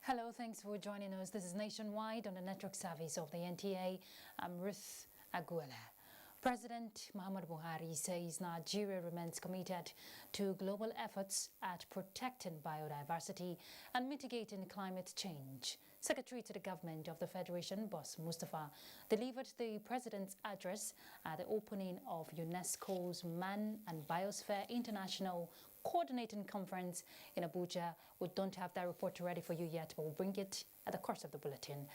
Hello, thanks for joining us. This is Nationwide on the network service of the NTA. I'm Ruth Aguela. President Muhammadu Buhari says Nigeria remains committed to global efforts at protecting biodiversity and mitigating climate change. Secretary to the Government of the Federation, Boss Mustafa, delivered the President's address at the opening of UNESCO's Man and Biosphere International Coordinating Conference in Abuja. We don't have that report ready for you yet, but we'll bring it at the course of the bulletin.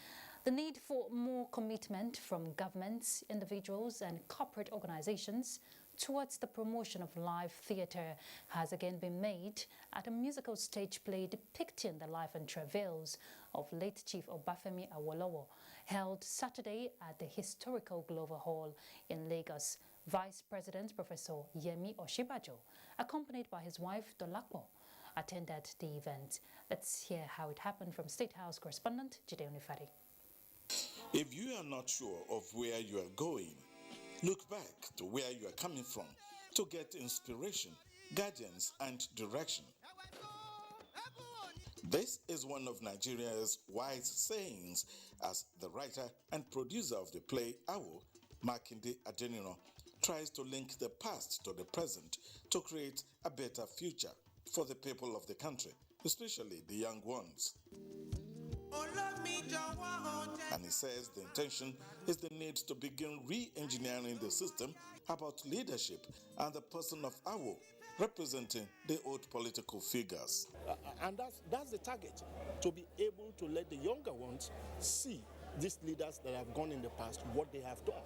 The need for more commitment from governments, individuals and corporate organizations towards the promotion of live theatre has again been made at a musical stage play depicting the life and travails of late Chief Obafemi Awolowo, held Saturday at the historical Glover Hall in Lagos. Vice President Professor Yemi Oshibajo, accompanied by his wife Dolapo, attended the event. Let's hear how it happened from State House correspondent Jide Onifari. If you are not sure of where you are going, look back to where you are coming from to get inspiration, guidance, and direction. This is one of Nigeria's wise sayings as the writer and producer of the play Awo, Makinde Adeniro, tries to link the past to the present to create a better future for the people of the country, especially the young ones. And he says the intention is the need to begin re-engineering the system about leadership and the person of Awo representing the old political figures. And that's the target, to be able to let the younger ones see these leaders that have gone in the past, what they have done.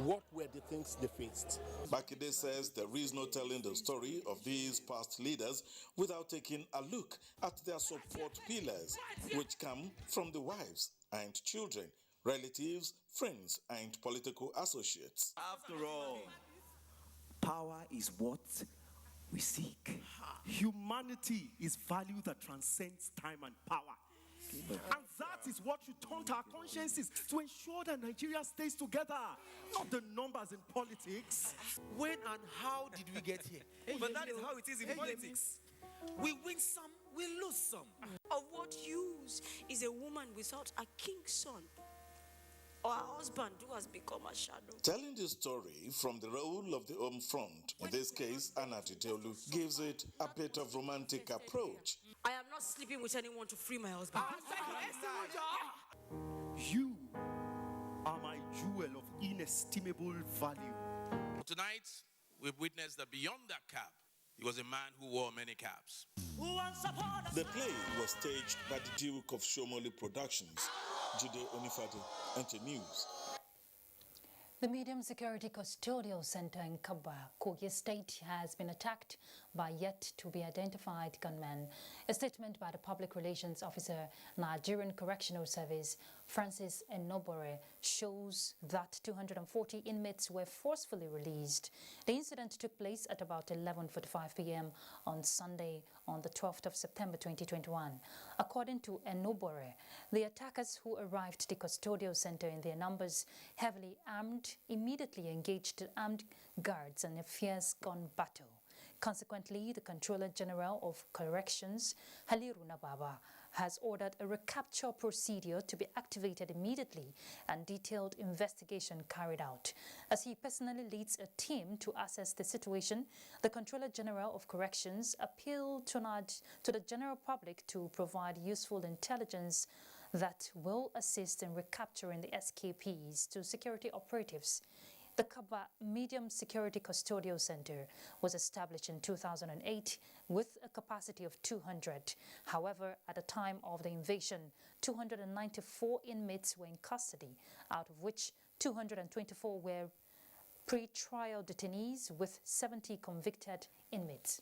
What were the things they faced? Bakide says there is no telling the story of these past leaders without taking a look at their support pillars, which come from the wives and children, relatives, friends, and political associates. After all, power is what we seek. Humanity is value that transcends time and power. And that is what should taunt our consciences to ensure that Nigeria stays together, not the numbers in politics. When and how did we get here? But that is how it is in politics. We win some, we lose some. Of what use is a woman without a king's son or a husband who has become a shadow? Telling the story from the role of the home front, in this case, Anna Titeolu, gives it a bit of romantic approach. I am not sleeping with anyone to free my husband. You are my jewel of inestimable value. Tonight, we've witnessed that beyond that cap, he was a man who wore many caps. The play was staged by the Duke of Shomoli Productions. Jide Onifade, NTA News. The Medium Security Custodial Center in Kabba, Kogi State, has been attacked by yet-to-be-identified gunmen. A statement by the Public Relations Officer, Nigerian Correctional Service, Francis Enobore, shows that 240 inmates were forcefully released. The incident took place at about 11:45 p.m. on Sunday, on the 12th of September 2021. According to Enobore, the attackers who arrived at the custodial center in their numbers, heavily armed, immediately engaged armed guards in a fierce gun battle. Consequently, the Controller General of Corrections, Haliru Nababa, has ordered a recapture procedure to be activated immediately and detailed investigation carried out. As he personally leads a team to assess the situation, the Controller General of Corrections appealed to the general public to provide useful intelligence that will assist in recapturing the escapees to security operatives. The Kabba Medium Security Custodial Center was established in 2008 with a capacity of 200. However, at the time of the invasion, 294 inmates were in custody, out of which 224 were pre-trial detainees with 70 convicted inmates.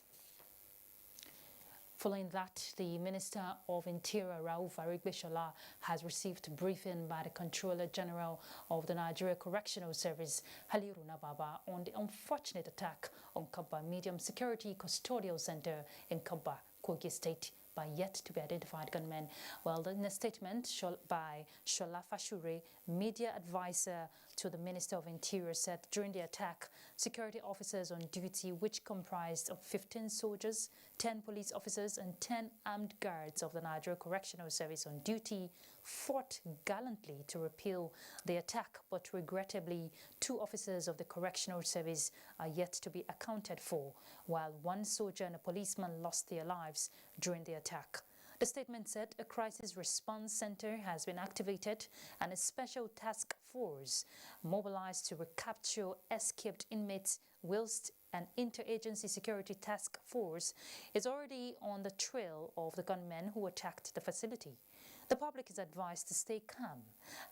Following that, the Minister of Interior, Rauf Aregbesola, has received a briefing by the Controller General of the Nigeria Correctional Service, Haliru Nababa, on the unfortunate attack on Kabba Medium Security Custodial Center in Kabba, Kogi State. by yet-to-be-identified gunmen. Well, in a statement by Shola Fashure, media advisor to the Minister of Interior, said during the attack, security officers on duty, which comprised of 15 soldiers, 10 police officers and 10 armed guards of the Nigeria Correctional Service on duty, fought gallantly to repel the attack, but regrettably, 2 officers of the Correctional Service are yet to be accounted for, while 1 soldier and a policeman lost their lives during the attack. The statement said a crisis response center has been activated and a special task force mobilized to recapture escaped inmates, whilst an interagency security task force is already on the trail of the gunmen who attacked the facility. The public is advised to stay calm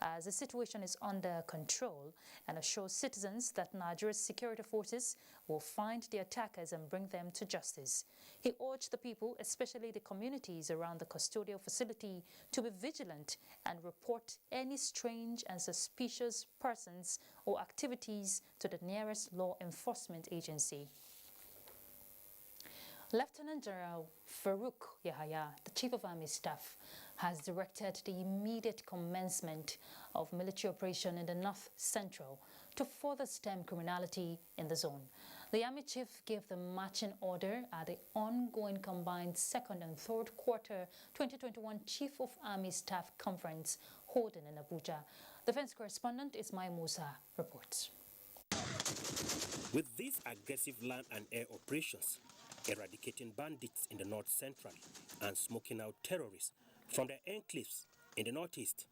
as the situation is under control and assure citizens that Nigeria's security forces will find the attackers and bring them to justice. He urged the people, especially the communities around the custodial facility, to be vigilant and report any strange and suspicious persons or activities to the nearest law enforcement agency. Lieutenant General Farouk Yahaya, the Chief of Army Staff, has directed the immediate commencement of military operation in the North Central to further stem criminality in the zone. The Army Chief gave the marching order at the ongoing combined 2nd and 3rd quarter 2021 Chief of Army Staff Conference holding in Abuja. Defense correspondent Ismail Musa reports. With these aggressive land and air operations, eradicating bandits in the North Central and smoking out terrorists from their enclaves in the Northeast,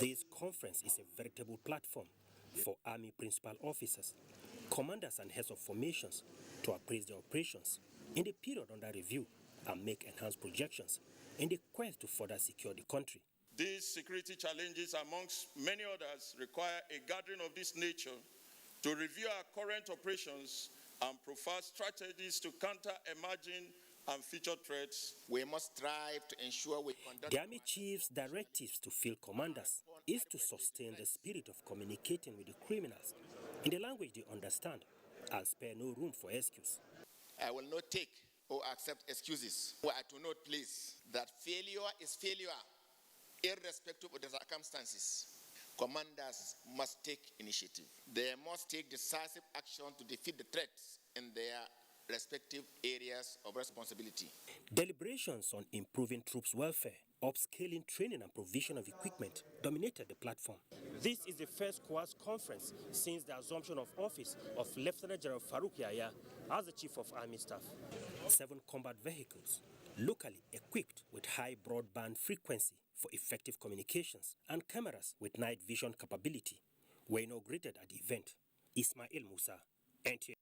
this conference is a veritable platform for Army principal officers, commanders and heads of formations to appraise their operations in the period under review and make enhanced projections in the quest to further secure the country. These security challenges, amongst many others, require a gathering of this nature to review our current operations and profile strategies to counter emerging and future threats. We must strive to ensure we conduct... The Army Chief's directives to field commanders is to sustain the spirit of communicating with the criminals in the language they understand and spare no room for excuse. I will not take or accept excuses. I do not please that failure is failure, irrespective of the circumstances. Commanders must take initiative. They must take decisive action to defeat the threats in their respective areas of responsibility. Deliberations on improving troops' welfare, upscaling training and provision of equipment dominated the platform. This is the first COAS conference since the assumption of office of Lieutenant General Farouk Yahaya as the Chief of Army Staff. 7 combat vehicles, locally equipped with high broadband frequency for effective communications and cameras with night vision capability, were inaugurated at the event. Ismail Musa, NTA.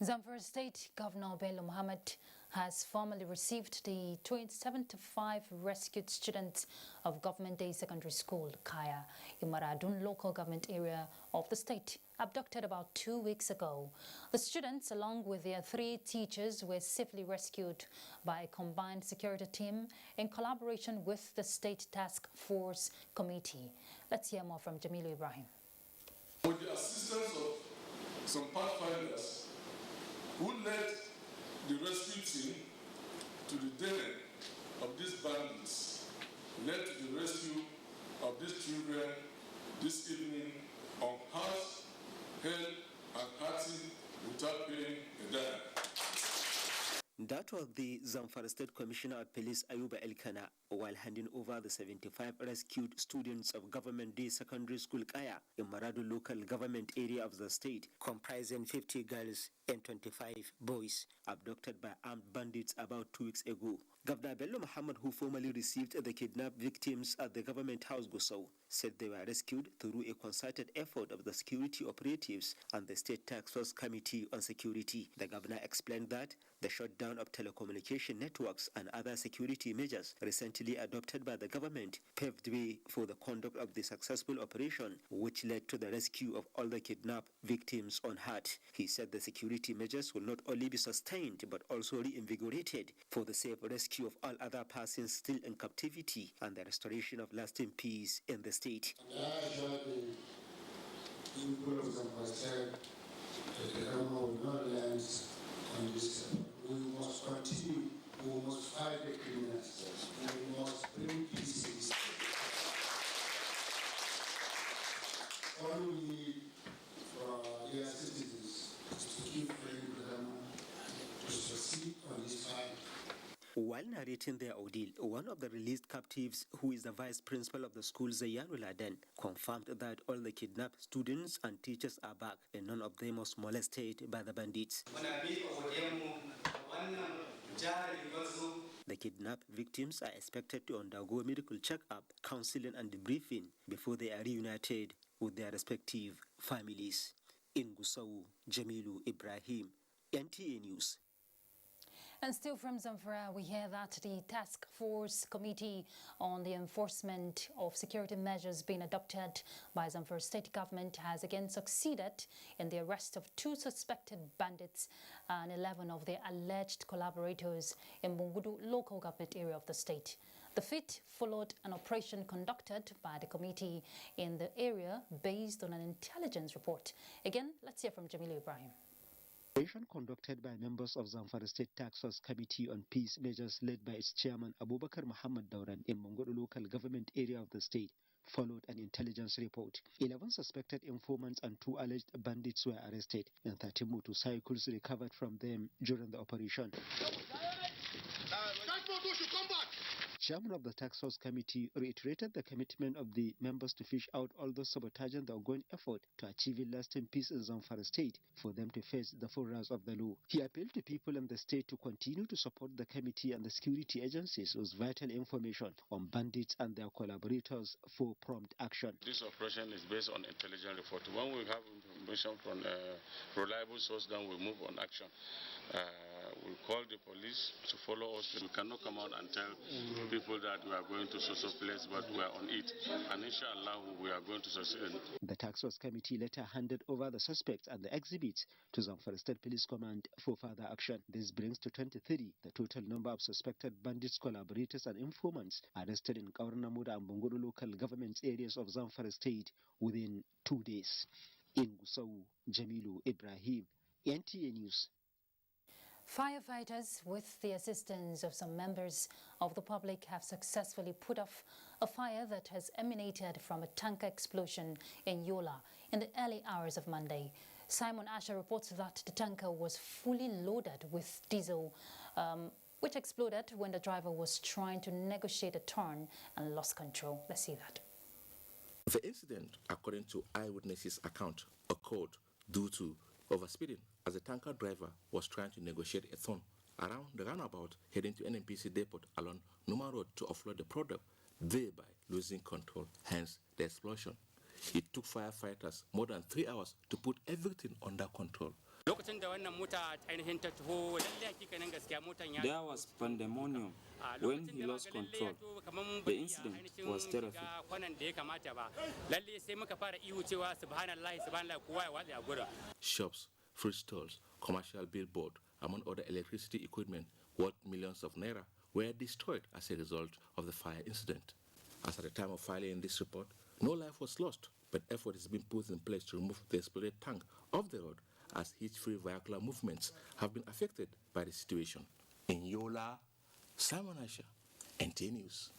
Zamfara State Governor Bello Muhammad has formally received the 75 rescued students of Government Day Secondary School, Kaya, in Maradun local government area of the state, abducted about 2 weeks ago. The students, along with their 3 teachers, were safely rescued by a combined security team in collaboration with the State Task Force Committee. Let's hear more from Jamilu Ibrahim. With the assistance of some pathfinders who led the rescue team to the den of these bandits, led to the rescue of these children this evening unhurt, held, and hearty without paying a dime. That was the Zamfara State Commissioner of Police Ayuba Elkana while handing over the 75 rescued students of Government Day Secondary School Kaya in Maradu local government area of the state, comprising 50 girls and 25 boys abducted by armed bandits about 2 weeks ago. Governor Bello Muhammad, who formally received the kidnapped victims at the government house Gusau, said they were rescued through a concerted effort of the security operatives and the State Task Force Committee on Security. The governor explained that the shutdown of telecommunication networks and other security measures recently adopted by the government paved way for the conduct of the successful operation, which led to the rescue of all the kidnapped victims unhurt. He said the security measures will not only be sustained but also reinvigorated for the safe rescue of all other persons still in captivity and the restoration of lasting peace in the state. People of Zamfara State, the government will not relent on this. We must continue sleep on his family. While narrating their ordeal, one of the released captives, who is the vice principal of the school, Zayanul Aden, confirmed that all the kidnapped students and teachers are back and none of them was molested by the bandits. The kidnapped victims are expected to undergo medical check-up, counseling and debriefing before they are reunited with their respective families. In Gusau, Jamilu Ibrahim, NTA News. And still from Zamfara, we hear that the Task Force Committee on the Enforcement of Security Measures being adopted by Zamfara State Government has again succeeded in the arrest of 2 suspected bandits and 11 of their alleged collaborators in Bungudu local government area of the state. The feat followed an operation conducted by the committee in the area based on an intelligence report. Again, let's hear from Jamilu Ibrahim. Operation conducted by members of Zamfara State Task Force Committee on Peace Measures led by its chairman Abubakar Muhammad Dauran in Mongodo local government area of the state followed an intelligence report. 11 suspected informants and 2 alleged bandits were arrested and 30 motorcycles recovered from them during the operation. Chairman of the Task Force Committee reiterated the commitment of the members to fish out all those sabotaging the ongoing effort to achieve lasting peace in Zamfara State for them to face the full wrath of the law. He appealed to people in the state to continue to support the committee and the security agencies with vital information on bandits and their collaborators for prompt action. This operation is based on intelligence report. When we have information from a reliable source, then we move on action. We call the police to follow us. We cannot come out and tell people that we are going to social place, but we are on it. And inshallah, we are going to succeed. The Task Force Committee later handed over the suspects and the exhibits to Zamfara State Police Command for further action. This brings to 23 the total number of suspected bandits, collaborators and informants arrested in Kaurnamuda and Bungudu local government areas of Zamfara State within 2 days. In Gusau, Jamilu Ibrahim, NTA News. Firefighters, with the assistance of some members of the public, have successfully put off a fire that has emanated from a tanker explosion in Yola in the early hours of Monday. Simon Asher reports that the tanker was fully loaded with diesel, which exploded when the driver was trying to negotiate a turn and lost control. Let's see that. The incident, according to eyewitnesses' account, occurred due to overspeeding as the tanker driver was trying to negotiate a turn around the roundabout heading to NNPC depot along Numa Road to offload the product, thereby losing control, hence the explosion. It took firefighters more than 3 hours to put everything under control. There was pandemonium when he lost control. The incident was terrific. Shops, fruit stalls, commercial billboard, among other electricity equipment worth millions of naira were destroyed as a result of the fire incident. As at the time of filing this report, no life was lost, but effort is being put in place to remove the exploded tank off the road as hitch-free vehicular movements have been affected by the situation. In Yola, Simon Asher, NTA News.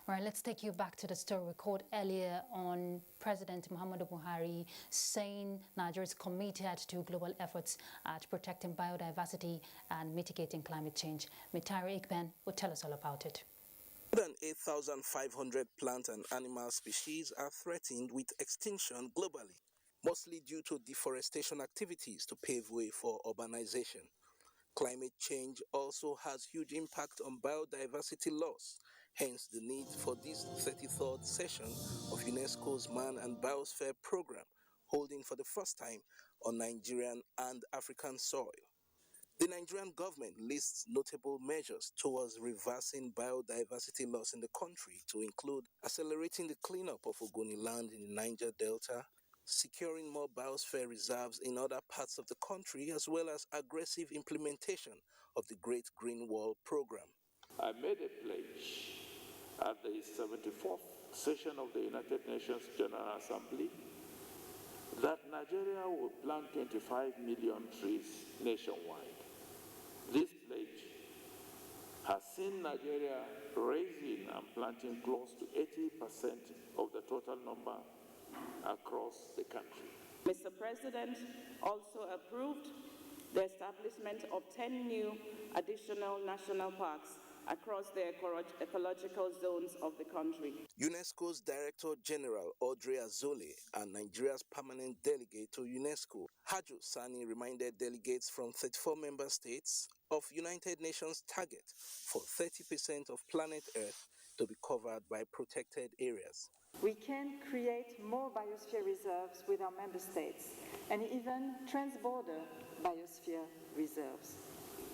All right, let's take you back to the story we called earlier on President Muhammadu Buhari saying Nigeria is committed to global efforts at protecting biodiversity and mitigating climate change. Mitari Ikben will tell us all about it. More than 8,500 plant and animal species are threatened with extinction globally, mostly due to deforestation activities to pave way for urbanization. Climate change also has huge impact on biodiversity loss, hence the need for this 33rd session of UNESCO's Man and Biosphere Program, holding for the first time on Nigerian and African soil. The Nigerian government lists notable measures towards reversing biodiversity loss in the country, to include accelerating the cleanup of Ogoni land in the Niger Delta, securing more biosphere reserves in other parts of the country, as well as aggressive implementation of the Great Green Wall program. I made a pledge at the 74th session of the United Nations General Assembly that Nigeria will plant 25 million trees nationwide. This pledge has seen Nigeria raising and planting close to 80% of the total number across the country. Mr. President also approved the establishment of 10 new additional national parks across the ecological zones of the country. UNESCO's Director General Audrey Azoulay and Nigeria's permanent delegate to UNESCO, Hajo Sani, reminded delegates from 34 member states of United Nations target for 30% of planet Earth to be covered by protected areas. We can create more biosphere reserves with our member states and even trans-border biosphere reserves.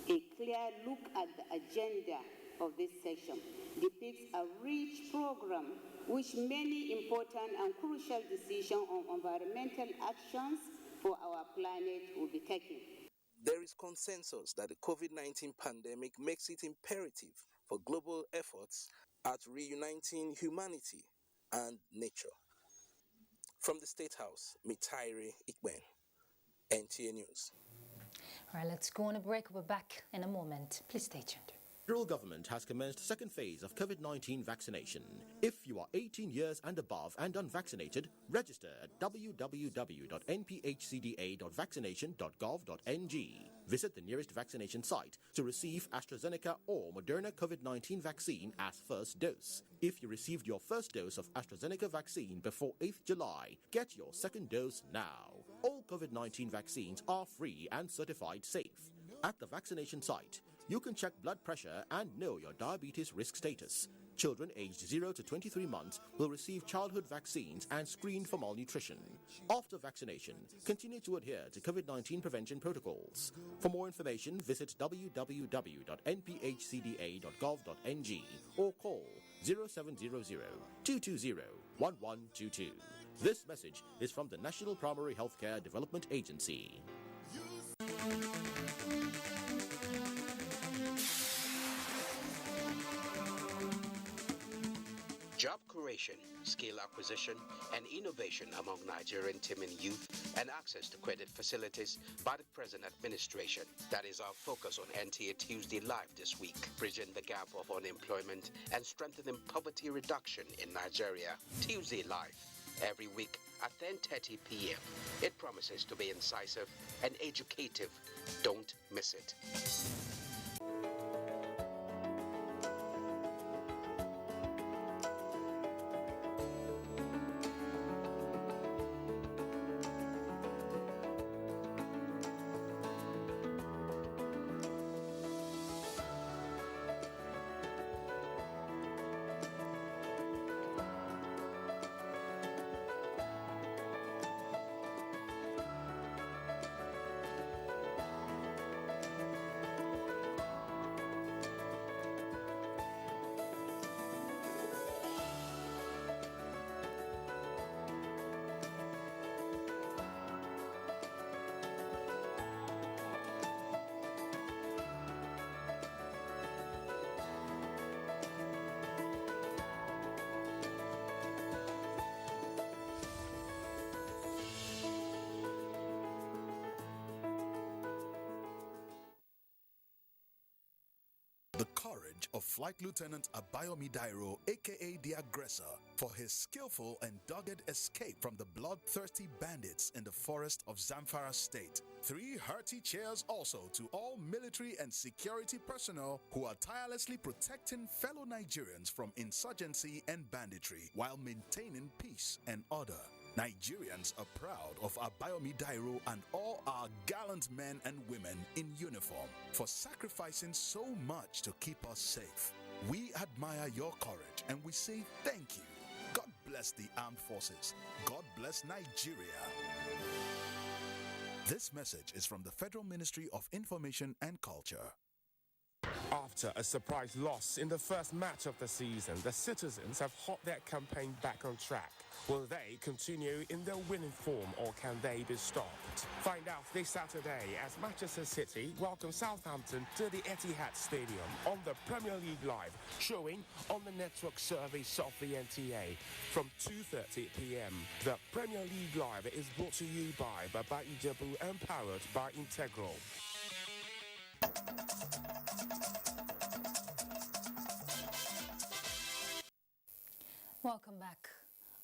A clear look at the agenda of this session depicts a rich program which many important and crucial decisions on environmental actions for our planet will be taken. There is consensus that the COVID-19 pandemic makes it imperative for global efforts at reuniting humanity and nature. From the State House, Mitaire Ikben, NTA News. All right, let's go on a break. We're back in a moment. Please stay tuned. The federal government has commenced the second phase of COVID-19 vaccination. If you are 18 years and above and unvaccinated, register at www.nphcda.vaccination.gov.ng. Visit the nearest vaccination site to receive AstraZeneca or Moderna COVID-19 vaccine as first dose. If you received your first dose of AstraZeneca vaccine before 8th July, get your second dose now. All COVID-19 vaccines are free and certified safe. At the vaccination site, you can check blood pressure and know your diabetes risk status. Children aged 0 to 23 months will receive childhood vaccines and screen for malnutrition. After vaccination, continue to adhere to COVID-19 prevention protocols. For more information, visit www.nphcda.gov.ng or call 0700-220-1122. This message is from the National Primary Healthcare Development Agency. Job creation, skill acquisition, and innovation among Nigerian teeming youth, and access to credit facilities by the present administration. That is our focus on NTA Tuesday Live this week, bridging the gap of unemployment and strengthening poverty reduction in Nigeria. Tuesday Live, every week at 10:30 p.m. It promises to be incisive and educative. Don't miss it. The courage of Flight Lieutenant Abayomi Dairo, aka the Aggressor, for his skillful and dogged escape from the bloodthirsty bandits in the forest of Zamfara State. 3 hearty cheers also to all military and security personnel who are tirelessly protecting fellow Nigerians from insurgency and banditry while maintaining peace and order. Nigerians are proud of Abayomi Dairo and all our gallant men and women in uniform for sacrificing so much to keep us safe. We admire your courage and we say thank you. God bless the armed forces. God bless Nigeria. This message is from the Federal Ministry of Information and Culture. After a surprise loss in the first match of the season, the citizens have hot their campaign back on track. Will they continue in their winning form or can they be stopped? Find out this Saturday as Manchester City welcome Southampton to the Etihad Stadium on the Premier League Live, showing on the network service of the NTA from 2:30 p.m. The Premier League Live is brought to you by Baba Ijebu and powered by Integral. Welcome back.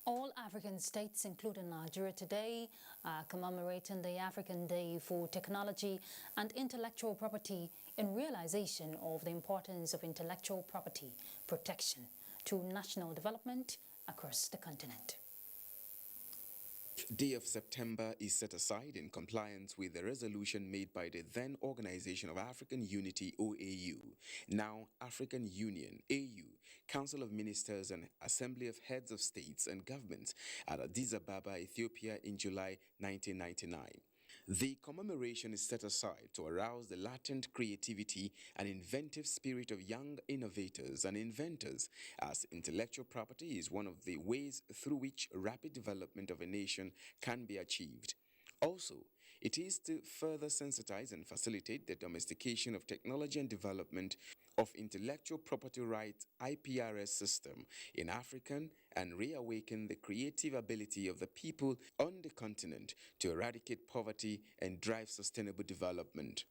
All African states, including Nigeria today, are commemorating the African Day for Technology and Intellectual Property in realization of the importance of intellectual property protection to national development across the continent. Day of September is set aside in compliance with the resolution made by the then Organization of African Unity, OAU, now African Union, AU, Council of Ministers and Assembly of Heads of States and Governments at Addis Ababa, Ethiopia in July 1999. The commemoration is set aside to arouse the latent creativity and inventive spirit of young innovators and inventors, as intellectual property is one of the ways through which rapid development of a nation can be achieved. Also, it is to further sensitize and facilitate the domestication of technology and development of intellectual property rights IPRS system in African and reawaken the creative ability of the people on the continent to eradicate poverty and drive sustainable development.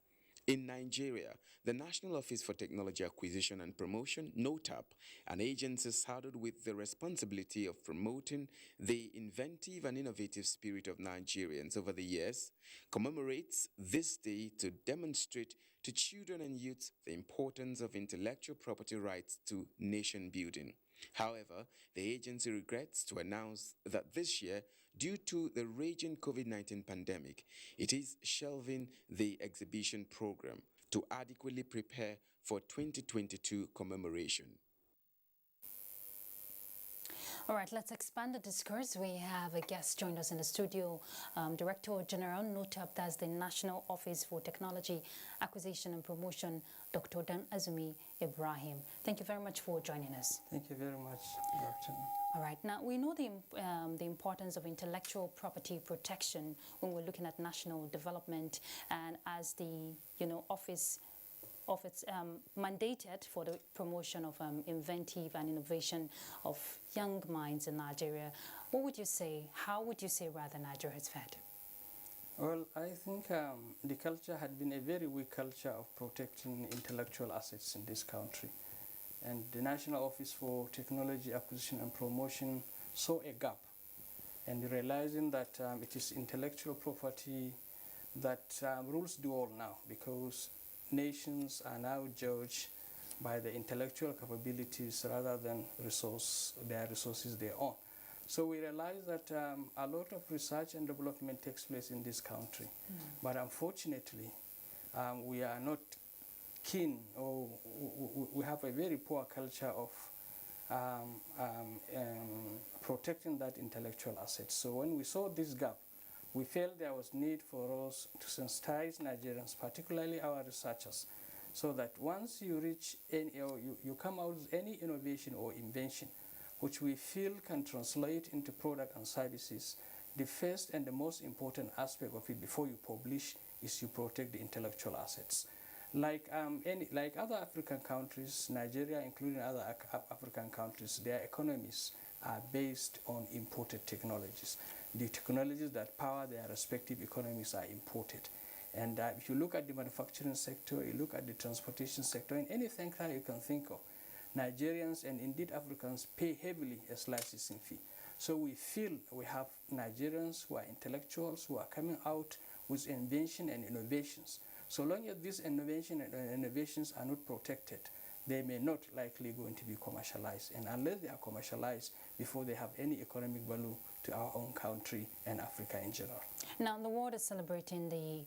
In Nigeria, the National Office for Technology Acquisition and Promotion, NOTAP, an agency saddled with the responsibility of promoting the inventive and innovative spirit of Nigerians over the years, commemorates this day to demonstrate to children and youths the importance of intellectual property rights to nation building. However, the agency regrets to announce that this year, due to the raging COVID-19 pandemic, it is shelving the exhibition program to adequately prepare for 2022 commemoration. All right, let's expand the discourse. We have a guest joined us in the studio, Director General NOTAP, that's the National Office for Technology Acquisition and Promotion, Dr. Dan Azumi Ibrahim. Thank you very much for joining us. Thank you very much, Dr. All right, now we know the importance of intellectual property protection when we're looking at national development, and as the office mandated for the promotion of inventive and innovation of young minds in Nigeria. What would you say? How would you say rather Nigeria has fared? Well, I think the culture had been a very weak culture of protecting intellectual assets in this country. And the National Office for Technology Acquisition and Promotion saw a gap, and realizing that it is intellectual property that rules the world now, because nations are now judged by the intellectual capabilities rather than their resources they own. So we realize that a lot of research and development takes place in this country. But unfortunately, we are not keen, or we have a very poor culture of protecting that intellectual asset. So when we saw this gap, we felt there was need for us to sensitize Nigerians, particularly our researchers, so that once you reach you come out with any innovation or invention, which we feel can translate into product and services, the first and the most important aspect of it before you publish is you protect the intellectual assets. Like other African countries, Nigeria including other African countries, their economies are based on imported technologies. The technologies that power their respective economies are imported. And if you look at the manufacturing sector, you look at the transportation sector, and anything that you can think of, Nigerians and indeed Africans pay heavily as licensing fee. So we feel we have Nigerians who are intellectuals who are coming out with invention and innovations. So long as these innovations and innovations are not protected, they may not likely going to be commercialized. And unless they are commercialized before they have any economic value to our own country and Africa in general. Now, the world is celebrating the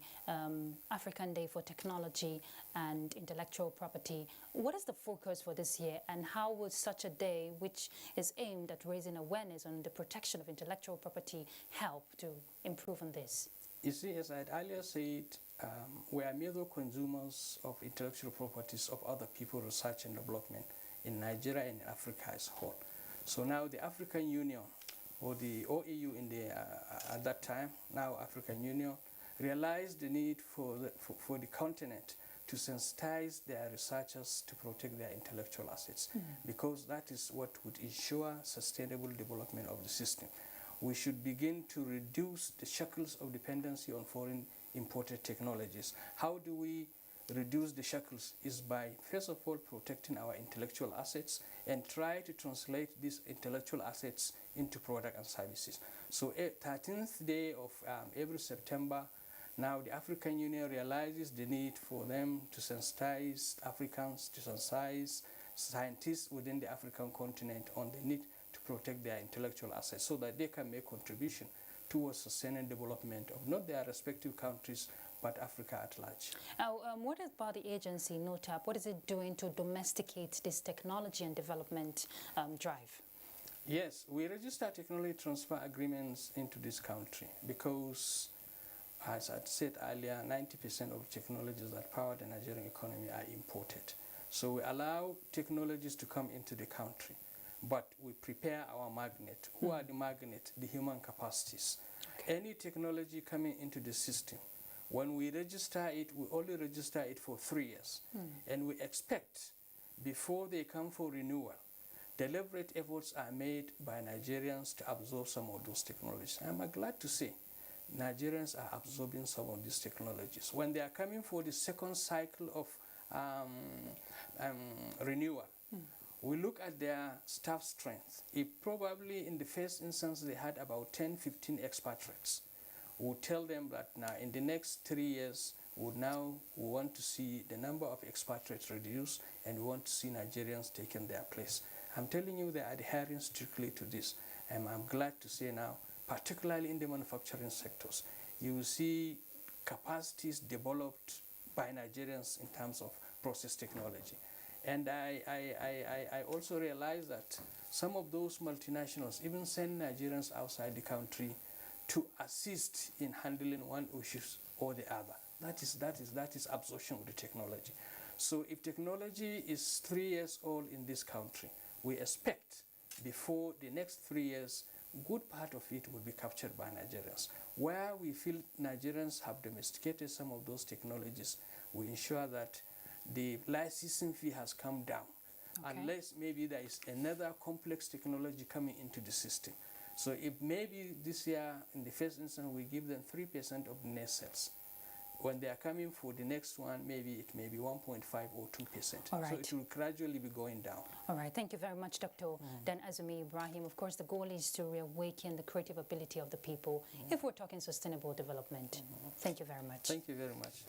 African Day for Technology and Intellectual Property. What is the focus for this year, and how would such a day, which is aimed at raising awareness on the protection of intellectual property, help to improve on this? You see, as I had earlier said, we are major consumers of intellectual properties of other people, research and development in Nigeria and Africa as a whole. So now the African Union, or the OAU at that time, now African Union, realized the need for the continent to sensitize their researchers to protect their intellectual assets, because that is what would ensure sustainable development of the system. We should begin to reduce the shackles of dependency on foreign imported technologies. How do we reduce the shackles is by, first of all, protecting our intellectual assets and try to translate these intellectual assets into product and services. So 13th day of every September, now the African Union realizes the need for them to sensitize Africans, to sensitize scientists within the African continent on the need to protect their intellectual assets so that they can make contribution towards sustaining development of not their respective countries, but Africa at large. What about the agency, NOTAP? What is it doing to domesticate this technology and development drive? Yes, we register technology transfer agreements into this country because, as I said earlier, 90% of technologies that power the Nigerian economy are imported. So we allow technologies to come into the country, but we prepare our magnet. Who are the magnet? The human capacities. Okay. Any technology coming into the system, when we register it, we only register it for 3 years. And we expect, before they come for renewal, deliberate efforts are made by Nigerians to absorb some of those technologies. I'm glad to say Nigerians are absorbing some of these technologies. When they are coming for the second cycle of renewal, we look at their staff strength. If probably in the first instance they had about 10, 15 expatriates, we'll tell them that now in the next 3 years, we want to see the number of expatriates reduced and we want to see Nigerians taking their place. I'm telling you, they are adhering strictly to this. And I'm glad to say now, particularly in the manufacturing sectors, you will see capacities developed by Nigerians in terms of process technology. And I also realize that some of those multinationals even send Nigerians outside the country to assist in handling one issue or the other. That is absorption of the technology. So if technology is 3 years old in this country, we expect before the next 3 years, good part of it will be captured by Nigerians. Where we feel Nigerians have domesticated some of those technologies, we ensure that the licensing fee has come down, unless maybe there is another complex technology coming into the system. So if maybe this year, in the first instance, we give them 3% of net sales, when they are coming for the next one, maybe it may be 1.5 or 2%. All right. So it will gradually be going down. All right, thank you very much, Dr. Dan Azumi Ibrahim. Of course, the goal is to reawaken the creative ability of the people if we're talking sustainable development. Thank you very much. Thank you very much.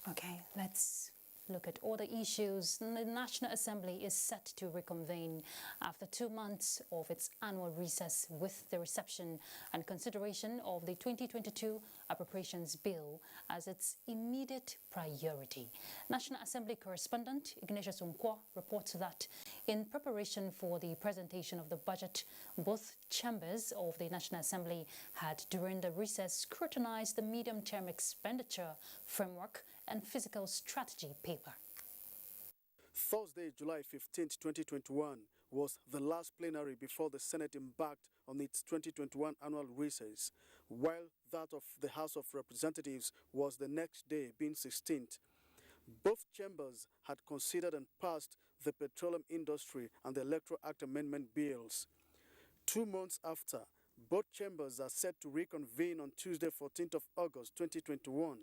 Okay, let's look at all the issues. The National Assembly is set to reconvene after 2 months of its annual recess with the reception and consideration of the 2022 Appropriations Bill as its immediate priority. National Assembly correspondent Ignatius Unkwo reports that in preparation for the presentation of the budget, both chambers of the National Assembly had during the recess scrutinized the medium-term expenditure framework and fiscal strategy paper. Thursday, July 15, 2021 was the last plenary before the Senate embarked on its 2021 annual recess, while that of the House of Representatives was the next day, being 16th. Both chambers had considered and passed the Petroleum Industry and the Electoral Act Amendment bills. 2 months after, both chambers are set to reconvene on Tuesday, 14th of August 2021,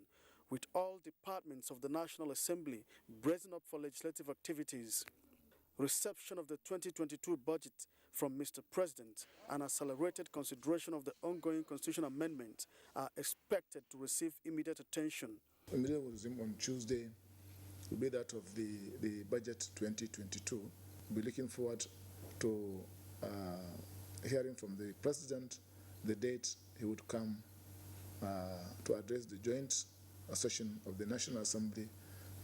with all departments of the National Assembly bracing up for legislative activities. Reception of the 2022 budget from Mr. President and accelerated consideration of the ongoing constitutional amendment are expected to receive immediate attention. The meeting will resume on Tuesday. Will be that of the budget 2022. We'll be looking forward to hearing from the President the date he would come to address the joint session of the National Assembly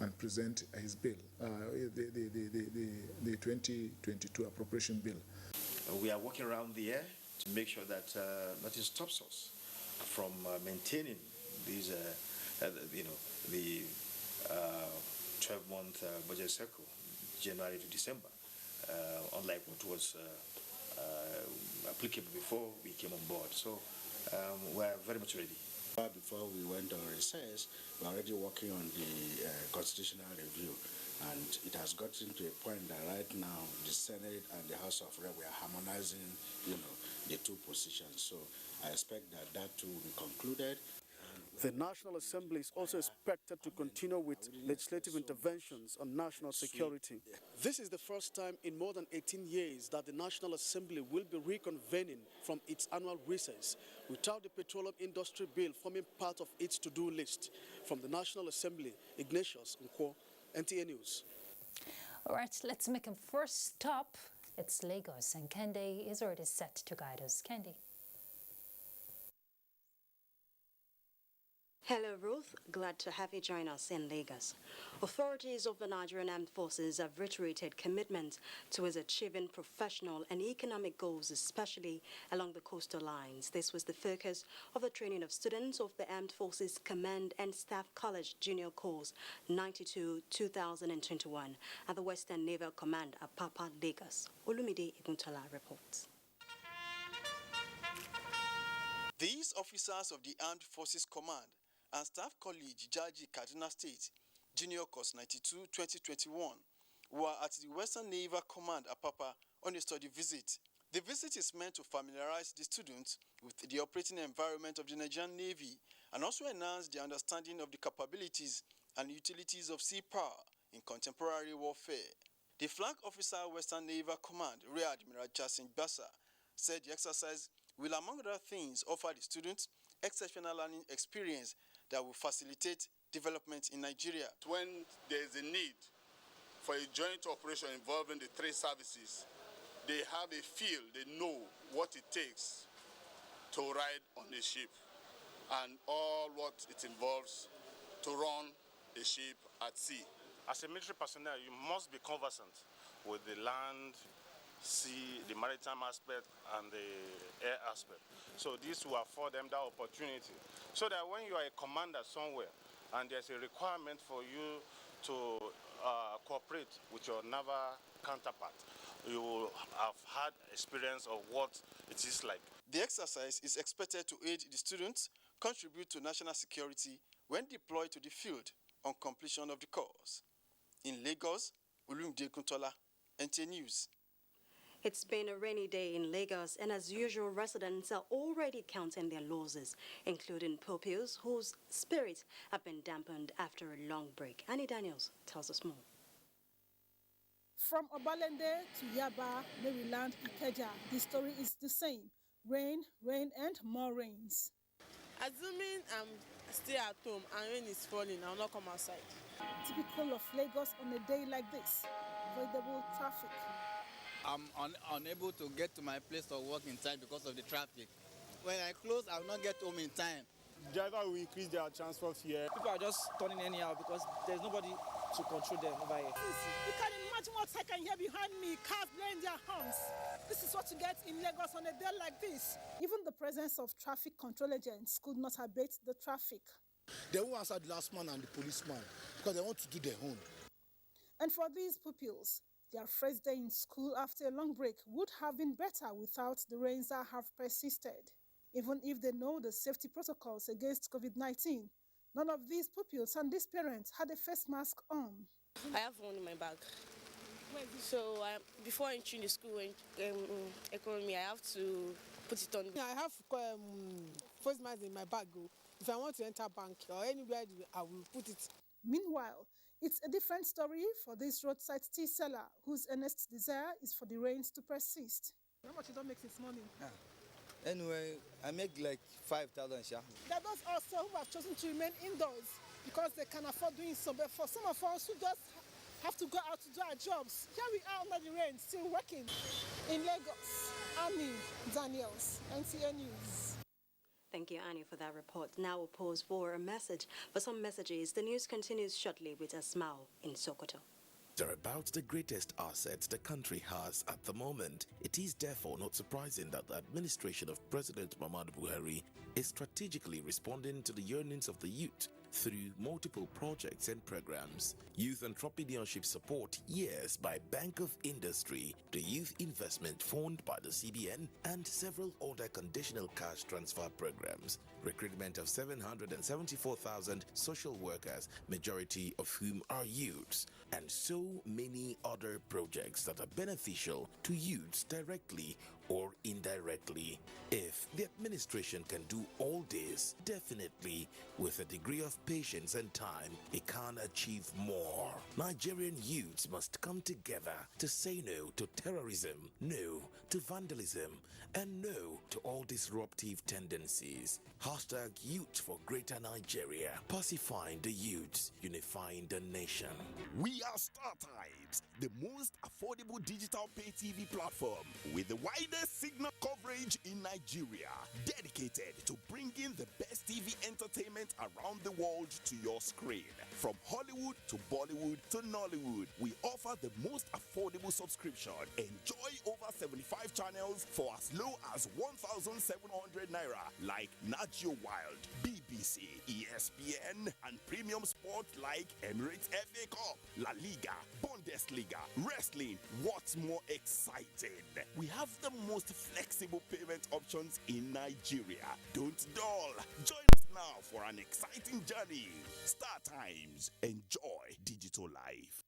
and present his bill, the 2022 appropriation bill. We are working around the year to make sure that nothing stops us from maintaining these, the 12-month budget cycle, January to December, unlike what was applicable before we came on board. So we're very much ready. Before we went on recess, we were already working on the constitutional review, and it has gotten to a point that right now the Senate and the House of Rep, we are harmonizing, the two positions. So I expect that too will be concluded. The National Assembly is also expected to continue with legislative interventions on national security. This is the first time in more than 18 years that the National Assembly will be reconvening from its annual recess without the petroleum industry bill forming part of its to-do list. From the National Assembly, Ignatius Nkwo, NTA News. All right, let's make a first stop. It's Lagos, and Kende is already set to guide us. Kende. Hello, Ruth. Glad to have you join us in Lagos. Authorities of the Nigerian Armed Forces have reiterated commitment towards achieving professional and economic goals, especially along the coastal lines. This was the focus of the training of students of the Armed Forces Command and Staff College Junior Course 92-2021 at the Western Naval Command at Apapa, Lagos. Olumide Iguntola reports. These officers of the Armed Forces Command and Staff College Jaji Kaduna State Junior Course 92-2021 were at the Western Naval Command Apapa on a study visit. The visit is meant to familiarize the students with the operating environment of the Nigerian Navy and also enhance their understanding of the capabilities and utilities of sea power in contemporary warfare. The Flag Officer Western Naval Command Rear Admiral Jasin Bassa said the exercise will, among other things, offer the students exceptional learning experience that will facilitate development in Nigeria. When there is a need for a joint operation involving the three services, they have a feel, they know what it takes to ride on a ship and all what it involves to run a ship at sea. As a military personnel, you must be conversant with the land, sea, the maritime aspect, and the air aspect. So this will afford them that opportunity. So that when you are a commander somewhere and there's a requirement for you to cooperate with your naval counterpart, you will have had experience of what it is like. The exercise is expected to aid the students contribute to national security when deployed to the field on completion of the course. In Lagos, Olumide Iguntola, NTA News. It's been a rainy day in Lagos, and as usual, residents are already counting their losses, including pupils whose spirits have been dampened after a long break. Annie Daniels tells us more. From Obalende to Yaba, Maryland, Ikeja, the story is the same. Rain, rain, and more rains. Assuming I'm still at home and rain is falling, I'll not come outside. Typical of Lagos on a day like this. Avoidable traffic. I'm unable to get to my place of work in time because of the traffic. When I close, I will not get home in time. Driver will increase their transport fare. People are just turning anyhow because there's nobody to control them over here. You can imagine what I can hear behind me, cars blowing their horns. This is what you get in Lagos on a day like this. Even the presence of traffic control agents could not abate the traffic. They won't answer the last man and the policeman because they want to do their own. And for these pupils, their first day in school after a long break would have been better without the rains that have persisted. Even if they know the safety protocols against COVID-19, none of these pupils and these parents had a face mask on. I have one in my bag. So before entering the school economy, I have to put it on. I have face mask in my bag. If I want to enter bank or anywhere, I will put it. Meanwhile, it's a different story for this roadside tea seller whose earnest desire is for the rains to persist. How much you don't make since morning? Anyway, I make like 5,000 sha. There are those also who have chosen to remain indoors because they can afford doing so. But for some of us who just have to go out to do our jobs, here we are under the rain, still working. In Lagos, Annie Daniels, NTA News. Thank you, Annie, for that report. Now we'll pause for a message. For some messages, the news continues shortly with Asmao in Sokoto. They're about the greatest assets the country has at the moment. It is therefore not surprising that the administration of President Muhammadu Buhari is strategically responding to the yearnings of the youth through multiple projects and programs. Youth Entrepreneurship Support Years by Bank of Industry, the Youth Investment Fund by the CBN, and several other conditional cash transfer programs. Recruitment of 774,000 social workers, majority of whom are youths. and so many other projects that are beneficial to youths directly or indirectly. If the administration can do all this, definitely with a degree of patience and time, it can achieve more. Nigerian youths must come together to say no to terrorism, no to vandalism, and no to all disruptive tendencies. Hashtag Youth for Greater Nigeria. Pacifying the youths, unifying the nation. We are StarTimes, the most affordable digital pay TV platform with the widest signal coverage in Nigeria, dedicated to bringing the best TV entertainment around the world to your screen. From Hollywood to Bollywood to Nollywood, we offer the most affordable subscription. Enjoy over 75 channels for as low as 1,700 naira, like Nat Geo Wild, BBC, ESPN, and premium sport like Emirates FA Cup, La Liga, Bundesliga, wrestling. What's more exciting? We have the most flexible payment options in Nigeria. Don't dull. Join us now for an exciting journey. StarTimes. Enjoy digital life.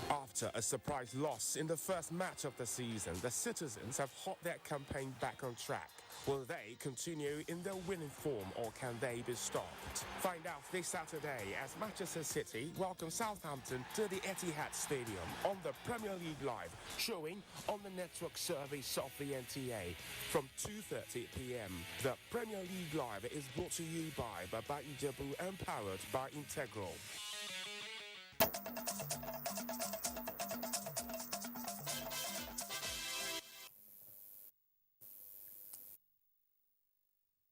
After a surprise loss in the first match of the season, the citizens have hot their campaign back on track. Will they continue in their winning form or can they be stopped? Find out this Saturday as Manchester City welcome Southampton to the Etihad Stadium on the Premier League Live, showing on the network service of the NTA from 2:30 p.m. The Premier League Live is brought to you by Baba Ijebu and powered by Integral.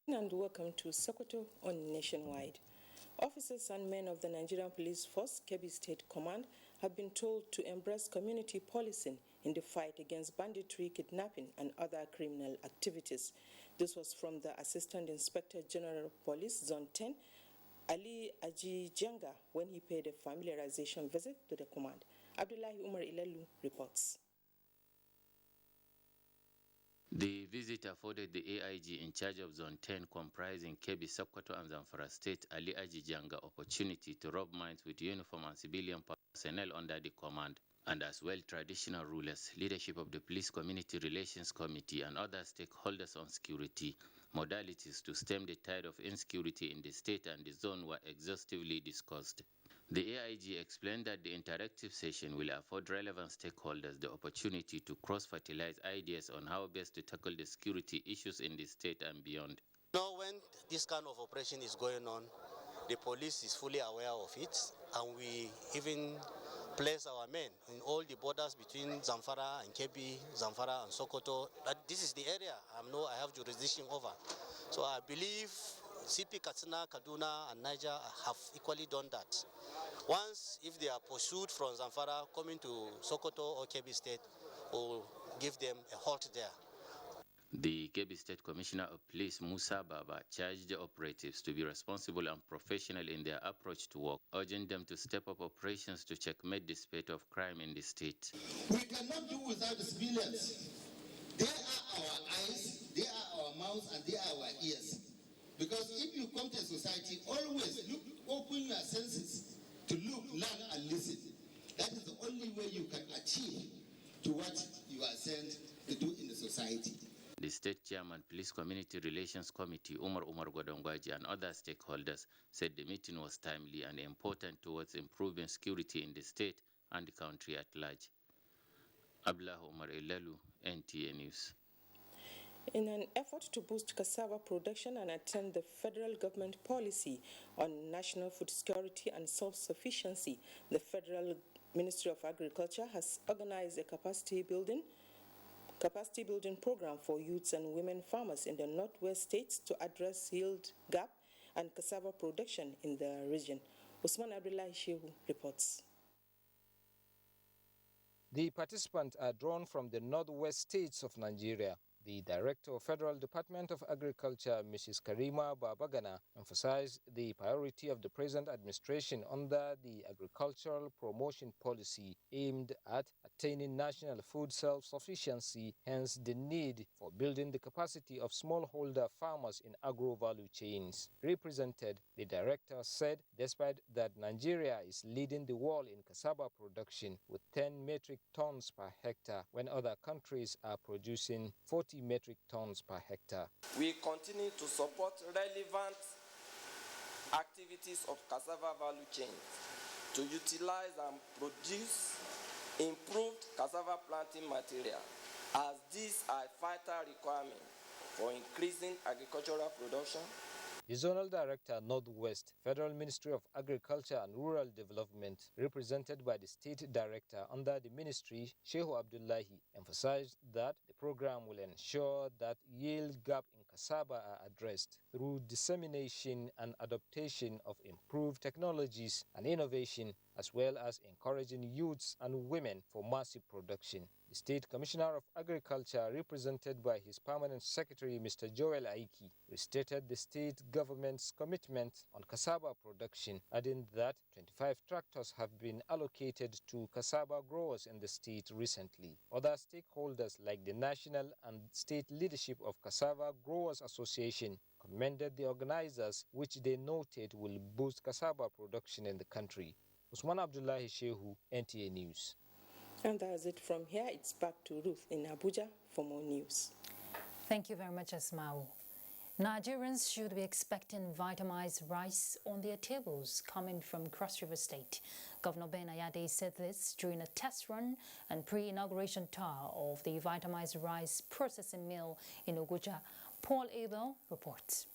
And welcome to Sokoto on Nationwide. Officers and men of the Nigerian Police Force, Kebbi State Command, have been told to embrace community policing in the fight against banditry, kidnapping, and other criminal activities. This was from the Assistant Inspector General of Police, Zone 10, Ali Aji Janga, when he paid a familiarization visit to the command. Abdullahi Umar Ilelu reports. The visit afforded the AIG in charge of Zone 10, comprising Kebbi, Sokoto, and Zamfara State, Ali Ajijanga, opportunity to rub minds with uniform and civilian personnel under the command, and as well traditional rulers, leadership of the Police Community Relations Committee, and other stakeholders on security. Modalities to stem the tide of insecurity in the state and the zone were exhaustively discussed. The AIG explained that the interactive session will afford relevant stakeholders the opportunity to cross-fertilize ideas on how best to tackle the security issues in the state and beyond. Now, when this kind of operation is going on, the police is fully aware of it, and we even place our men in all the borders between Zamfara and Kebbi, Zamfara and Sokoto. That this is the area I have jurisdiction over. So I believe CP Katsina, Kaduna, and Niger have equally done that. Once, if they are pursued from Zamfara coming to Sokoto or Kebbi State, we'll give them a halt there. The Kebbi State Commissioner of Police, Musa Baba, charged the operatives to be responsible and professional in their approach to work, urging them to step up operations to checkmate the spate of crime in the state. We cannot do without the civilians. They are our eyes, they are our mouths, and they are our ears. Because if you come to a society, always open your senses to look, learn, and listen. That is the only way you can achieve to what you are sent to do in the society. The State Chairman, Police Community Relations Committee, Umar Godongwaji, and other stakeholders said the meeting was timely and important towards improving security in the state and the country at large. Abdullah Umar Elalu, NTA News. In an effort to boost cassava production and attain the federal government policy on national food security and self-sufficiency, the Federal Ministry of Agriculture has organized a capacity building program for youths and women farmers in the northwest states to address yield gap and cassava production in the region. Usman Abdullahi Shehu reports. The participants are drawn from the northwest states of Nigeria. The Director of Federal Department of Agriculture, Mrs. Karima Babagana, emphasized the priority of the present administration under the agricultural promotion policy aimed at attaining national food self-sufficiency, hence the need for building the capacity of smallholder farmers in agro-value chains. Represented, the director said despite that Nigeria is leading the world in cassava production with 10 metric tons per hectare, when other countries are producing 40 metric tons per hectare. We continue to support relevant activities of cassava value chain to utilize and produce improved cassava planting material, as these are vital requirements for increasing agricultural production. The Zonal Director, Northwest, Federal Ministry of Agriculture and Rural Development, represented by the State Director under the ministry, Shehu Abdullahi, emphasized that the program will ensure that yield gap in cassava are addressed through dissemination and adaptation of improved technologies and innovation, as well as encouraging youths and women for massive production. The State Commissioner of Agriculture, represented by his Permanent Secretary, Mr. Joel Aiki, restated the state government's commitment on cassava production, adding that 25 tractors have been allocated to cassava growers in the state recently. Other stakeholders, like the national and state leadership of Cassava Growers Association, commended the organizers, which they noted will boost cassava production in the country. Usman Abdullahi Shehu, NTA News. And that's it from here. It's back to Ruth in Abuja for more news. Thank you very much, Asmao. Nigerians should be expecting vitamized rice on their tables coming from Cross River State. Governor Ben Ayade said this during a test run and pre-inauguration tour of the vitamized rice processing mill in Abuja. Paul Abel reports.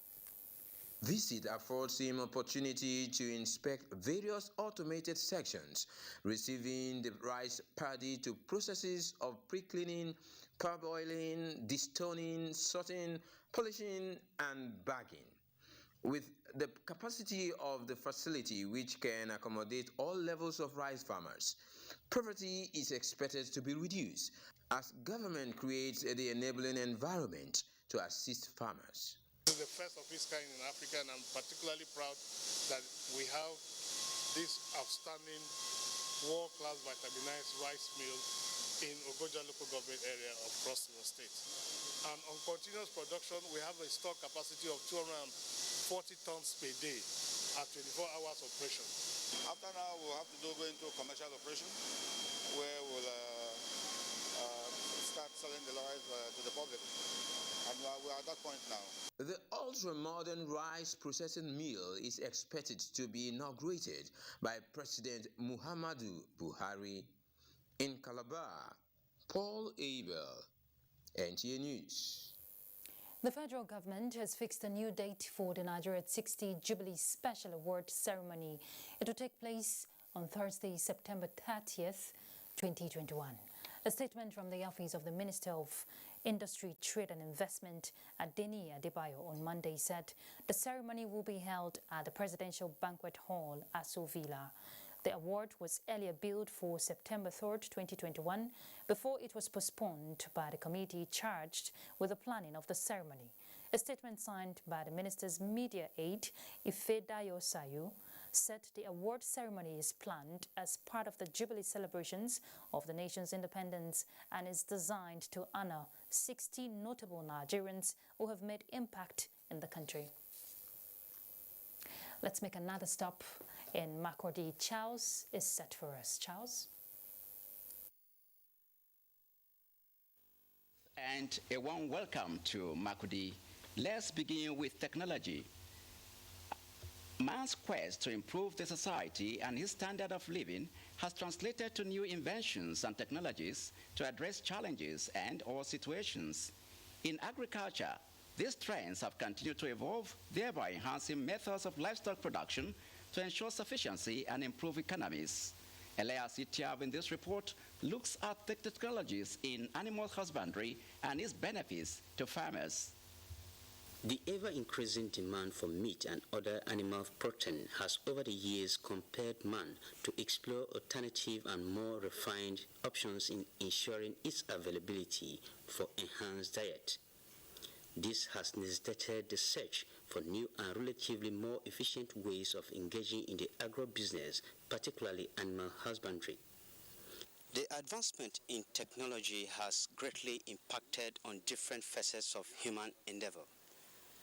Visit affords him opportunity to inspect various automated sections, receiving the rice paddy to processes of pre-cleaning, parboiling, destoning, sorting, polishing, and bagging. With the capacity of the facility, which can accommodate all levels of rice farmers, poverty is expected to be reduced as government creates the enabling environment to assist farmers. This is the first of its kind in Africa, and I'm particularly proud that we have this outstanding world-class vitaminized rice mill in Abuja local government area of Cross River State. And on continuous production, we have a stock capacity of 240 tons per day at 24 hours operation. After now, we'll have to go into commercial operation where we'll start selling the rice to the public. And we're at that point now. The ultra-modern rice processing mill is expected to be inaugurated by President Muhammadu Buhari in Calabar. Paul Abel, NTA News. The federal government has fixed a new date for the Nigeria 60 Jubilee Special Award ceremony. It will take place on Thursday, September 30th, 2021. A statement from the office of the Minister of Industry, Trade and Investment, Adeni Adebayo, on Monday said the ceremony will be held at the Presidential Banquet Hall, Aso Villa. The award was earlier billed for September 3rd, 2021, before it was postponed by the committee charged with the planning of the ceremony. A statement signed by the minister's media aide, Ifedayo Sayo, said the award ceremony is planned as part of the Jubilee celebrations of the nation's independence and is designed to honor 60 notable Nigerians who have made impact in the country. Let's make another stop in Makurdi. Charles is set for us. Charles? And a warm welcome to Makurdi. Let's begin with technology. Man's quest to improve the society and his standard of living has translated to new inventions and technologies to address challenges and/or situations. In agriculture, these trends have continued to evolve, thereby enhancing methods of livestock production to ensure sufficiency and improve economies. Elias Itiab in this report looks at the technologies in animal husbandry and its benefits to farmers. The ever-increasing demand for meat and other animal protein has over the years compelled man to explore alternative and more refined options in ensuring its availability for enhanced diet. This has necessitated the search for new and relatively more efficient ways of engaging in the agro-business, particularly animal husbandry. The advancement in technology has greatly impacted on different facets of human endeavor.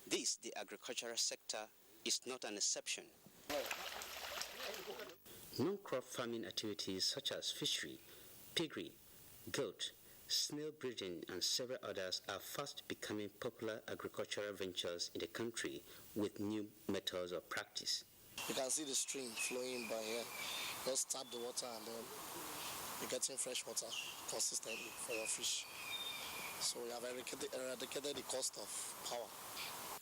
This, the agricultural sector, is not an exception. Non-crop farming activities such as fishery, piggery, goat, snail breeding, and several others are fast becoming popular agricultural ventures in the country with new methods of practice. You can see the stream flowing by here. Just tap the water and then you're getting fresh water consistently for your fish. So we have eradicated the cost of power.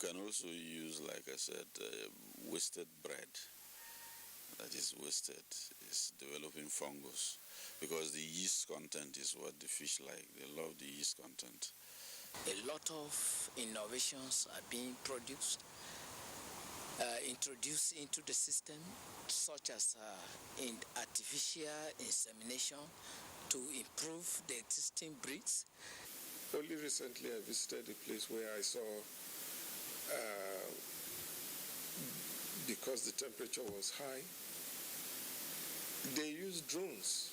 You can also use, like I said, wasted bread that is wasted. It's developing fungus because the yeast content is what the fish like. They love the yeast content. A lot of innovations are being produced, introduced into the system, such as in artificial insemination to improve the existing breeds. Only recently I visited a place where I saw because the temperature was high, they used drones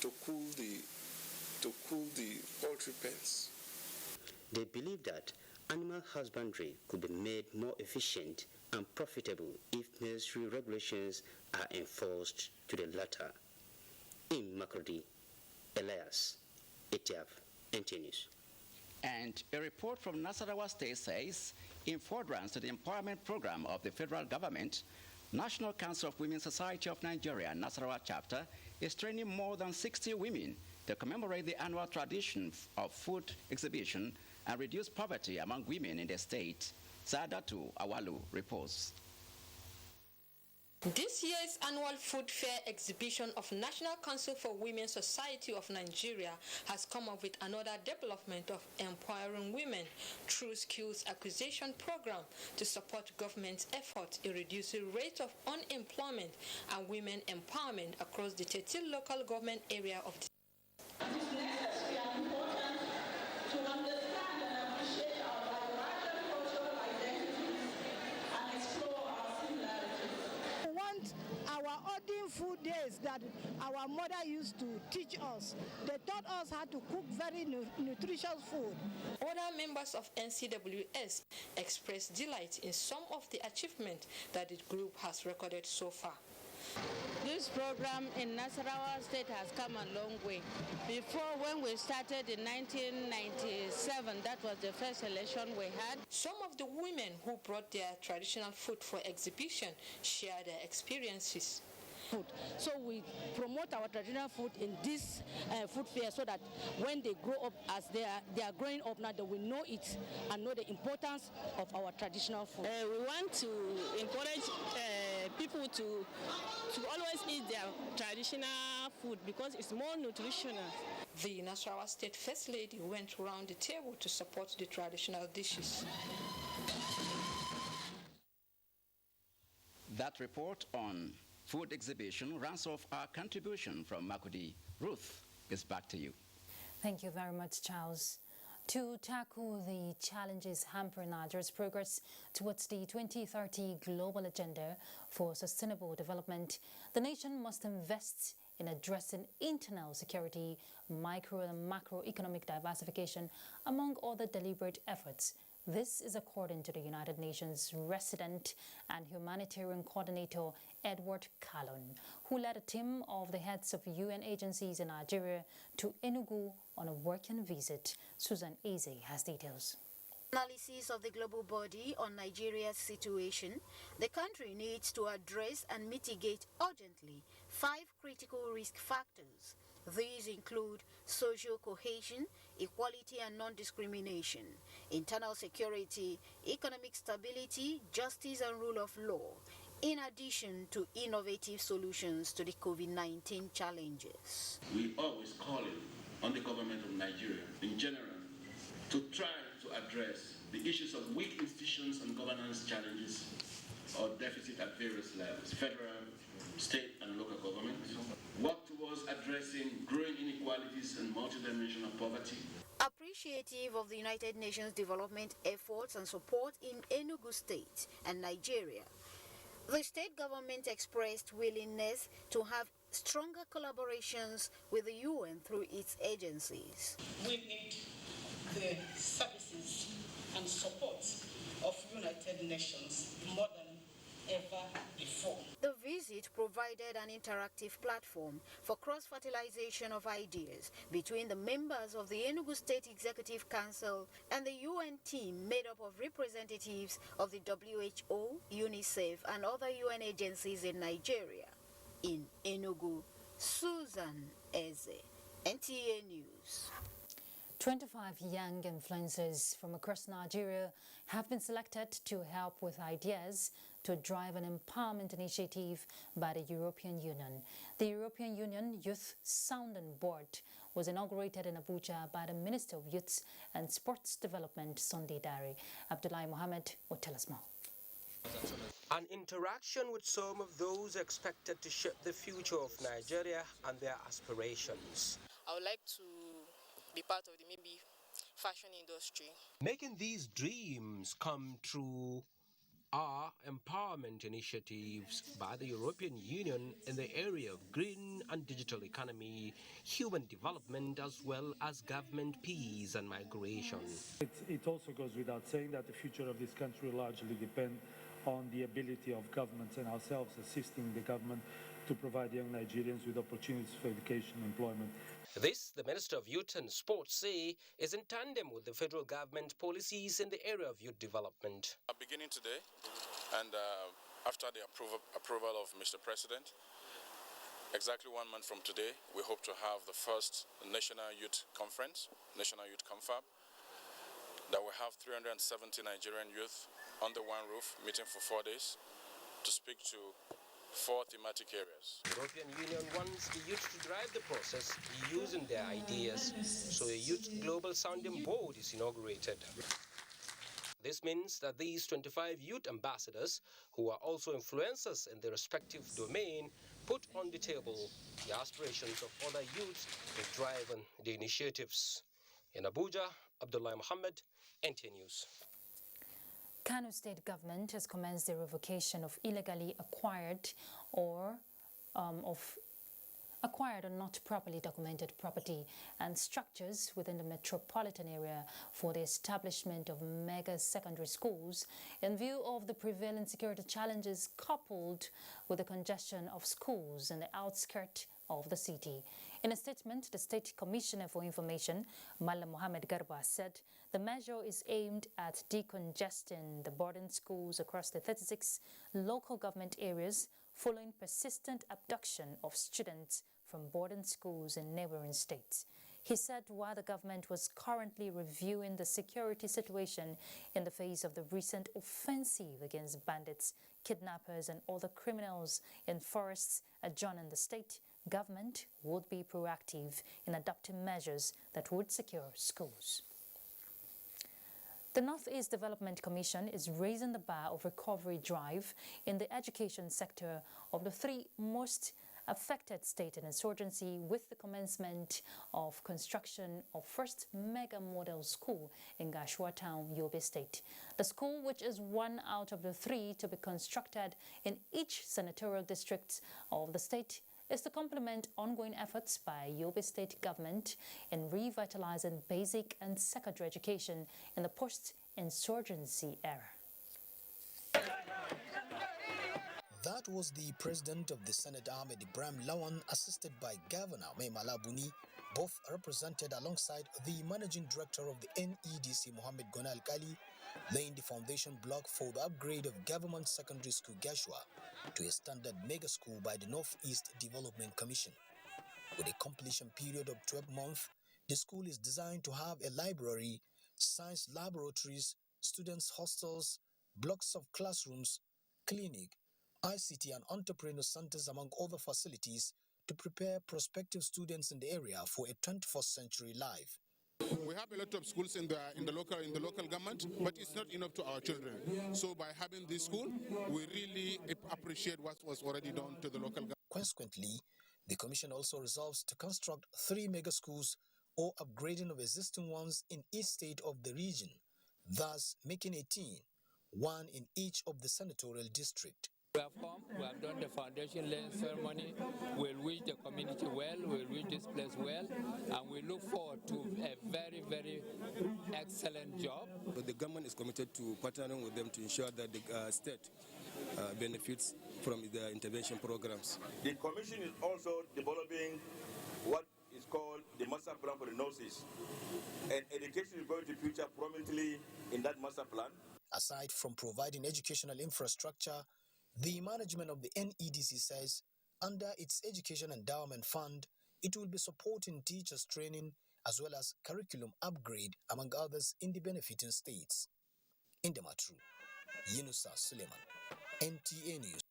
to cool the poultry pens. They believe that animal husbandry could be made more efficient and profitable if necessary regulations are enforced to the latter. In Makurdi, Elias Itiab, NTA News. And a report from Nasarawa State says, in furtherance to the empowerment program of the federal government, National Council of Women's Society of Nigeria, Nasarawa chapter, is training more than 60 women to commemorate the annual tradition of food exhibition and reduce poverty among women in the state. Sadatu Awalu reports. This year's annual food fair exhibition of National Council for Women's Society of Nigeria has come up with another development of empowering women through skills acquisition program to support government's effort in reducing rate of unemployment and women empowerment across the 13 local government area of the state. Food days that our mother used to teach us. They taught us how to cook very nutritious food. Other members of NCWS expressed delight in some of the achievements that the group has recorded so far. This program in Nasarawa State has come a long way. Before, when we started in 1997, that was the first election we had. Some of the women who brought their traditional food for exhibition share their experiences. So we promote our traditional food in this food fair so that when they grow up, as they are growing up now, they will know it and know the importance of our traditional food. We want to encourage people to always eat their traditional food because it's more nutritional. The Nasarawa State First Lady went around the table to support the traditional dishes. That report on food exhibition runs off our contribution from Makudi. Ruth, it's back to you. Thank you very much, Charles. To tackle the challenges hampering Nigeria's progress towards the 2030 Global Agenda for Sustainable Development, the nation must invest in addressing internal security, micro and macroeconomic diversification, among other deliberate efforts. This is according to the United Nations resident and humanitarian coordinator Edward Callon, who led a team of the heads of UN agencies in Nigeria to Enugu on a working visit. Susan Eze has details. Analysis of the global body on Nigeria's situation, the country needs to address and mitigate urgently 5 critical risk factors. These include social cohesion, equality and non-discrimination, internal security, economic stability, justice and rule of law, in addition to innovative solutions to the COVID-19 challenges. We always call on the government of Nigeria in general to try to address the issues of weak institutions and governance challenges or deficit at various levels, federal, state and local government, work towards addressing growing inequalities and multidimensional poverty. Appreciative of the United Nations development efforts and support in Enugu State and Nigeria, the state government expressed willingness to have stronger collaborations with the UN through its agencies. We need the services and support of United Nations more than ever before. The visit provided an interactive platform for cross-fertilization of ideas between the members of the Enugu State Executive Council and the UN team made up of representatives of the WHO, UNICEF and other UN agencies in Nigeria. In Enugu, Susan Eze, NTA News. 25 young influencers from across Nigeria have been selected to help with ideas to drive an empowerment initiative by the European Union. The European Union Youth Sounding Board was inaugurated in Abuja by the Minister of Youth and Sports Development, Sunday Dari. Abdullahi Mohammed will tell us more. An interaction with some of those expected to shape the future of Nigeria and their aspirations. I would like to be part of the maybe fashion industry. Making these dreams come true are empowerment initiatives by the European Union in the area of green and digital economy, human development, as well as government peace and migration. It also goes without saying that the future of this country will largely depend on the ability of governments and ourselves assisting the government to provide young Nigerians with opportunities for education and employment. This, the Minister of Youth and Sports say, is in tandem with the federal government policies in the area of youth development. Beginning today, and after the approval of Mr. President, exactly 1 month from today, we hope to have the first National Youth Conference, National Youth Confab, that will have 370 Nigerian youth under one roof, meeting for 4 days, to speak to 4 thematic areas. The European Union wants the youth to drive the process using their ideas, so a Youth Global Sounding Board is inaugurated. This means that these 25 youth ambassadors, who are also influencers in their respective domain, put on the table the aspirations of other youths to drive on the initiatives. In Abuja, Abdullahi Mohammed, NTA News. Kano State Government has commenced the revocation of illegally acquired or not properly documented property and structures within the metropolitan area for the establishment of mega secondary schools in view of the prevailing security challenges coupled with the congestion of schools in the outskirts of the city. In a statement, the State Commissioner for Information, Malam Mohammed Garba, said the measure is aimed at decongesting the boarding schools across the 36 local government areas following persistent abduction of students from boarding schools in neighboring states. He said while the government was currently reviewing the security situation in the face of the recent offensive against bandits, kidnappers and other criminals in forests adjoining the state, government would be proactive in adopting measures that would secure schools. The Northeast Development Commission is raising the bar of recovery drive in the education sector of the 3 most affected states in insurgency with the commencement of construction of first mega model school in Gashua Town, Yobe State. The school, which is 1 out of the 3 to be constructed in each senatorial district of the state, is to complement ongoing efforts by Yobe State government in revitalizing basic and secondary education in the post-insurgency era. That was the president of the Senate, Ahmed Ibrahim Lawan, assisted by Governor Maimala Buni, both represented alongside the managing director of the NEDC, Mohammed Gonal Kali, laying the foundation block for the upgrade of Government Secondary School Gashua to a standard mega school by the Northeast Development Commission. With a completion period of 12 months, the school is designed to have a library, science laboratories, students' hostels, blocks of classrooms, clinic, ICT and entrepreneur centers among other facilities to prepare prospective students in the area for a 21st century life. We have a lot of schools in the local government, but it's not enough to our children. So by having this school, we really appreciate what was already done to the local government. Consequently, the Commission also resolves to construct 3 mega schools or upgrading of existing ones in each state of the region, thus making 18, one in each of the senatorial district. We have come, we have done the foundation laying ceremony, we'll wish the community well, we'll wish this place well, and we look forward to a very, very excellent job. The government is committed to partnering with them to ensure that the state benefits from the intervention programs. The Commission is also developing what is called the master plan for the Northeast, and education is going to feature prominently in that master plan. Aside from providing educational infrastructure, the management of the NEDC says under its Education Endowment Fund, it will be supporting teachers' training as well as curriculum upgrade, among others, in the benefiting states. In Damaturu, Yunusa Suleiman, NTA News.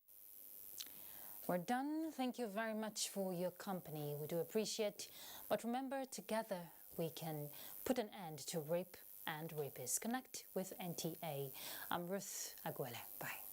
We're done. Thank you very much for your company. We do appreciate. But remember, together we can put an end to rape and rapists. Connect with NTA. I'm Ruth Aguele. Bye.